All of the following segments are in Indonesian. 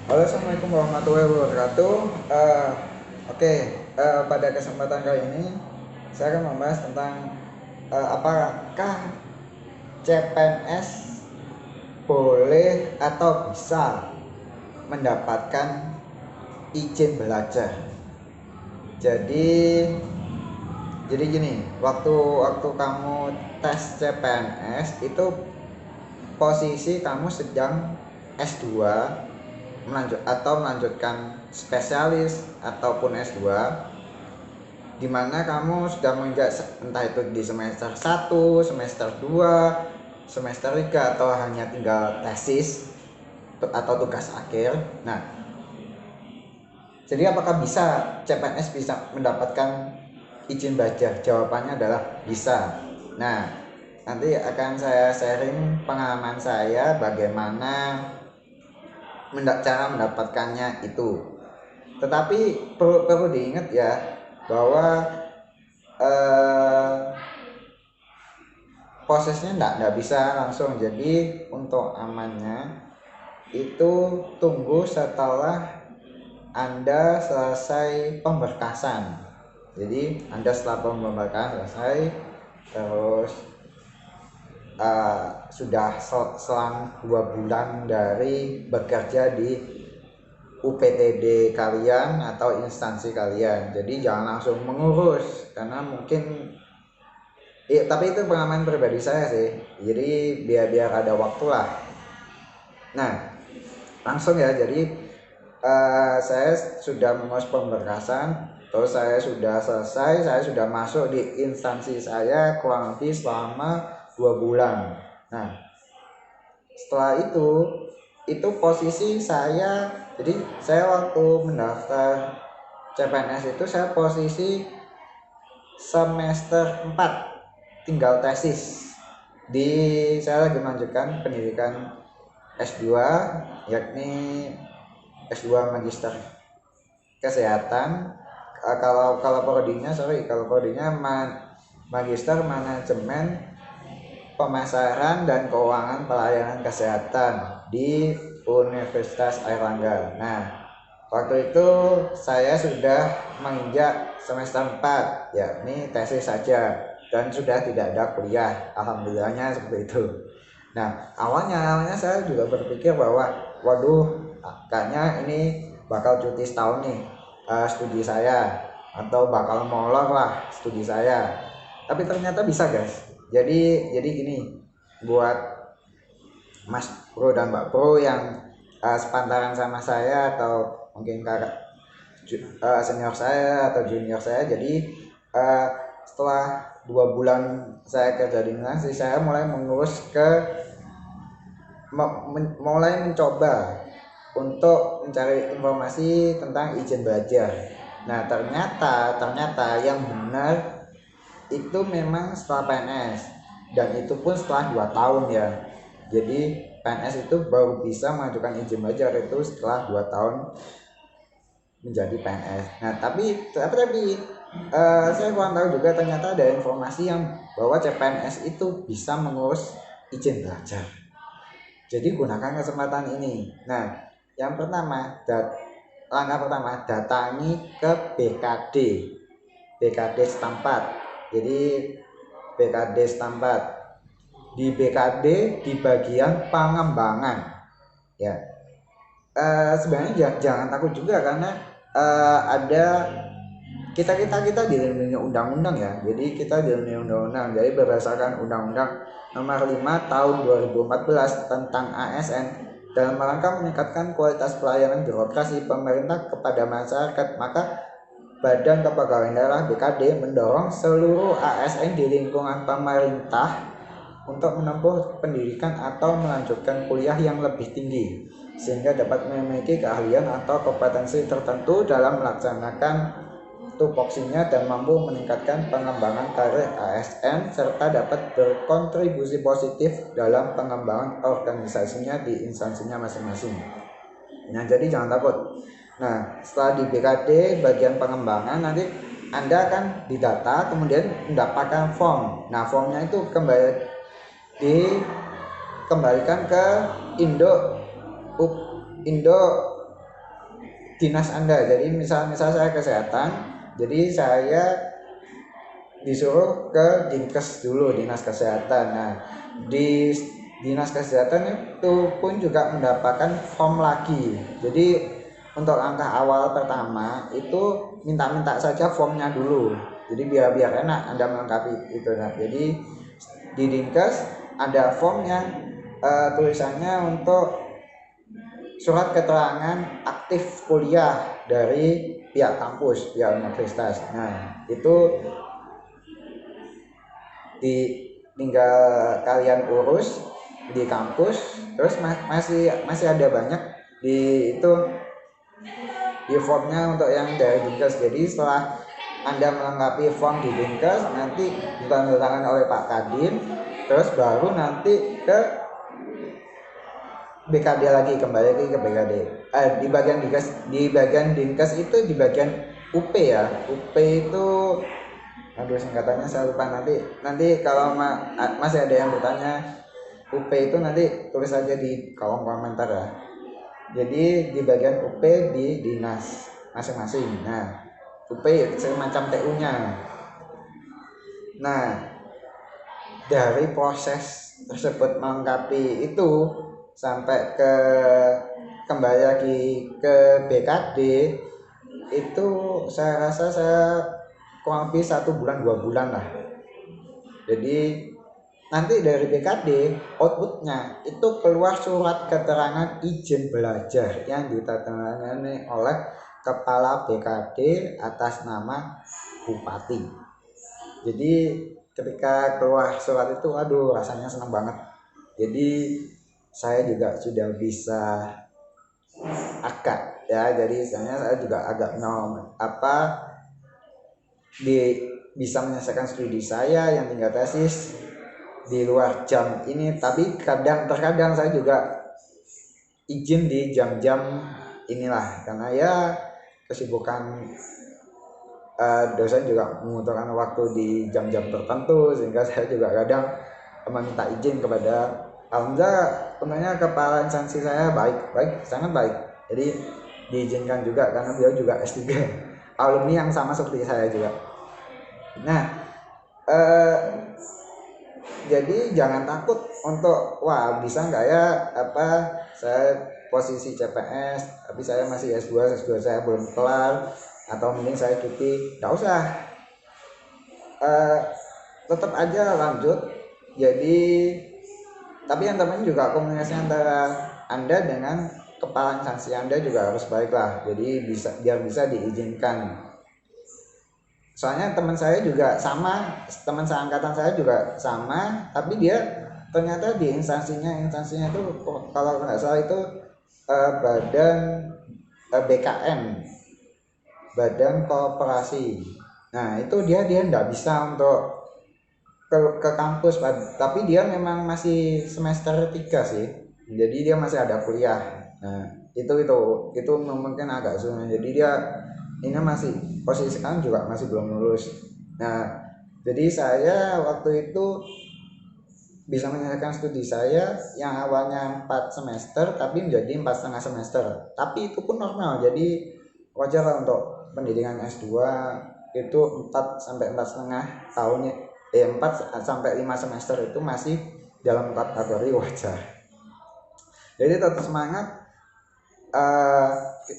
Halo, assalamualaikum warahmatullahi wabarakatuh. Oke, pada kesempatan kali ini saya akan membahas tentang apakah CPNS boleh atau bisa mendapatkan izin belajar. Jadi, jadi gini, waktu kamu tes CPNS itu posisi kamu sedang S2 melanjutkan spesialis ataupun S2, di mana kamu sudah menginjak entah itu di semester 1, semester 2, semester 3 atau hanya tinggal tesis atau tugas akhir. Nah, jadi apakah bisa CPNS bisa mendapatkan izin belajar? Jawabannya adalah bisa. Nah, nanti akan saya sharing pengalaman saya bagaimana cara mendapatkannya itu. Tetapi perlu diingat ya bahwa prosesnya enggak bisa langsung. Jadi untuk amannya itu tunggu setelah Anda selesai pemberkasan. Jadi Anda setelah pemberkasan selesai, terus sudah selang 2 bulan dari bekerja di UPTD kalian atau instansi kalian. Jadi jangan langsung mengurus, karena mungkin tapi itu pengalaman pribadi saya sih. Jadi biar ada waktu lah. Nah, langsung ya. Jadi saya sudah mengurus pemberkasan, terus saya sudah selesai, saya sudah masuk di instansi saya kurang lebih selama 2 bulan. Nah, setelah itu posisi saya, jadi saya waktu mendaftar CPNS itu saya posisi semester 4, tinggal tesis. Saya lagi melanjutkan pendidikan S2, yakni S2 Magister Kesehatan. Kalau prodinya Magister Manajemen Pemasaran dan Keuangan Pelayanan Kesehatan di Universitas Airlangga. Nah, waktu itu saya sudah menginjak semester 4, yakni tesis saja, dan sudah tidak ada kuliah. Alhamdulillahnya seperti itu. Nah, awalnya saya juga berpikir bahwa waduh, kayaknya ini bakal cuti setahun nih studi saya, atau bakal molor lah studi saya. Tapi ternyata bisa, guys. Jadi gini, buat Mas Bro dan Mbak Bro yang sepantaran sama saya, atau mungkin kakak senior saya atau junior saya. Jadi setelah 2 bulan saya kerja di instansi, saya mulai mulai mencoba untuk mencari informasi tentang izin belajar. Nah, ternyata yang benar itu memang setelah PNS, dan itu pun setelah 2 tahun ya. Jadi PNS itu baru bisa mengajukan izin belajar itu setelah 2 tahun menjadi PNS. Nah, tapi saya kurang tahu juga, ternyata ada informasi yang bahwa CPNS itu bisa mengurus izin belajar. Jadi gunakan kesempatan ini. Nah, yang pertama, langkah pertama, datangi ke BKD setempat. Jadi BKD setempat, di BKD di bagian pengembangan ya. Sebenarnya jangan takut juga, karena ada kita dilindungi undang-undang ya. Jadi kita dilindungi undang-undang. Jadi berdasarkan Undang-Undang Nomor 5 Tahun 2014 tentang ASN, dalam rangka meningkatkan kualitas pelayanan birokrasi pemerintah kepada masyarakat, maka Badan Kepegawaian Daerah BKD mendorong seluruh ASN di lingkungan pemerintah untuk menempuh pendidikan atau melanjutkan kuliah yang lebih tinggi, sehingga dapat memiliki keahlian atau kompetensi tertentu dalam melaksanakan tupoksinya dan mampu meningkatkan pengembangan karir ASN, serta dapat berkontribusi positif dalam pengembangan organisasinya di instansinya masing-masing. Nah, jadi jangan takut. Nah, setelah di BKD bagian pengembangan, nanti Anda akan didata, kemudian mendapatkan form. Nah, formnya itu dikembalikan ke Indo dinas Anda. Jadi misal saya kesehatan, jadi saya disuruh ke Dinkes dulu, dinas kesehatan. Nah, di dinas kesehatan itu pun juga mendapatkan form lagi. Jadi untuk langkah awal pertama itu minta saja formnya dulu. Jadi biar enak Anda melengkapi itu. Nah, jadi di Dinkes ada form yang tulisannya untuk surat keterangan aktif kuliah dari pihak kampus, pihak universitas. Nah, itu tinggal kalian urus di kampus. Terus masih ada banyak di itu di formnya untuk yang dari Dinkes. Jadi setelah Anda melengkapi form di Dinkes, nanti ditandatangani oleh Pak Kadin, terus baru nanti ke BKD lagi, kembali lagi ke BKD. Di bagian Dinkes itu di bagian UP ya. UP itu, aduh singkatannya saya lupa. Nanti kalau masih ada yang bertanya UP itu, nanti tulis aja di kolom komentar ya. Jadi di bagian UP di dinas masing-masing. Nah, UP semacam TU-nya. Nah, dari proses tersebut melengkapi itu sampai kembali lagi ke BKD itu, saya rasa saya kurang lebih 1 bulan 2 bulan lah. Jadi nanti dari BKD outputnya itu keluar surat keterangan izin belajar yang ditandatangani oleh kepala BKD atas nama bupati. Jadi ketika keluar surat itu, aduh rasanya senang banget. Jadi saya juga sudah bisa agak ya, jadi saya juga agak bisa menyelesaikan studi saya yang tinggal tesis di luar jam ini. Tapi terkadang saya juga izin di jam-jam inilah, karena ya kesibukan dosen juga membutuhkan waktu di jam-jam tertentu, sehingga saya juga kadang meminta izin kepada, alhamdulillah tentunya kepala instansi saya baik, sangat baik. Jadi diizinkan juga karena beliau juga S3 alumni yang sama seperti saya juga. Nah, jadi jangan takut untuk bisa nggak ya saya posisi CPS tapi saya masih S2 saya belum kelar, atau mending saya cuti. Nggak usah, tetap aja lanjut. Jadi tapi yang teman juga komunikasi antara Anda dengan kepala instansi Anda juga harus baik lah. Jadi biar bisa diizinkan. Soalnya teman saya juga sama, teman seangkatan saya juga sama, tapi dia ternyata di instansinya itu kalau nggak salah itu badan BKN, badan kooperasi. Nah itu dia nggak bisa untuk ke kampus, tapi dia memang masih semester 3 sih, jadi dia masih ada kuliah. Nah itu mungkin agak sulit. Jadi dia ini masih posisi sekarang juga masih belum lulus. Nah jadi saya waktu itu bisa menyelesaikan studi saya yang awalnya 4 semester tapi menjadi 4,5 semester. Tapi itu pun normal, jadi wajar lah untuk pendidikan S2 itu 4 sampai 4,5 tahunnya, 4 sampai 5 semester itu masih dalam kategori wajar. Jadi tetap semangat,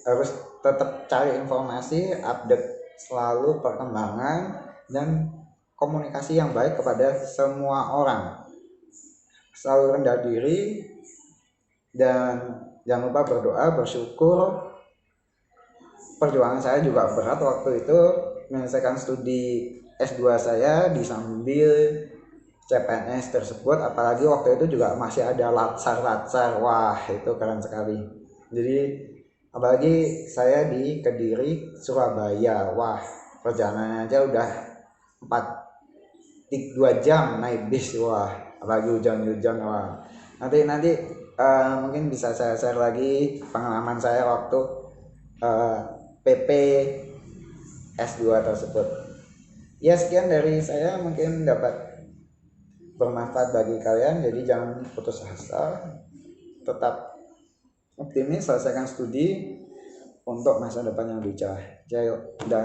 harus tetap cari informasi, update selalu perkembangan, dan komunikasi yang baik kepada semua orang. Selalu rendah diri dan jangan lupa berdoa, bersyukur. Perjuangan saya juga berat waktu itu menyelesaikan studi S2 saya di sambil CPNS tersebut, apalagi waktu itu juga masih ada latsar. Wah itu keren sekali. Jadi apalagi saya di Kediri, Surabaya. Wah perjalanannya aja udah 2 jam naik bis. Wah apalagi hujan-hujan. Wah nanti mungkin bisa saya share lagi pengalaman saya waktu PP S2 tersebut. Ya sekian dari saya, mungkin dapat bermanfaat bagi kalian. Jadi jangan putus asa, tetap optimis, selesaikan studi, untuk masa depan yang lebih cerah. Udah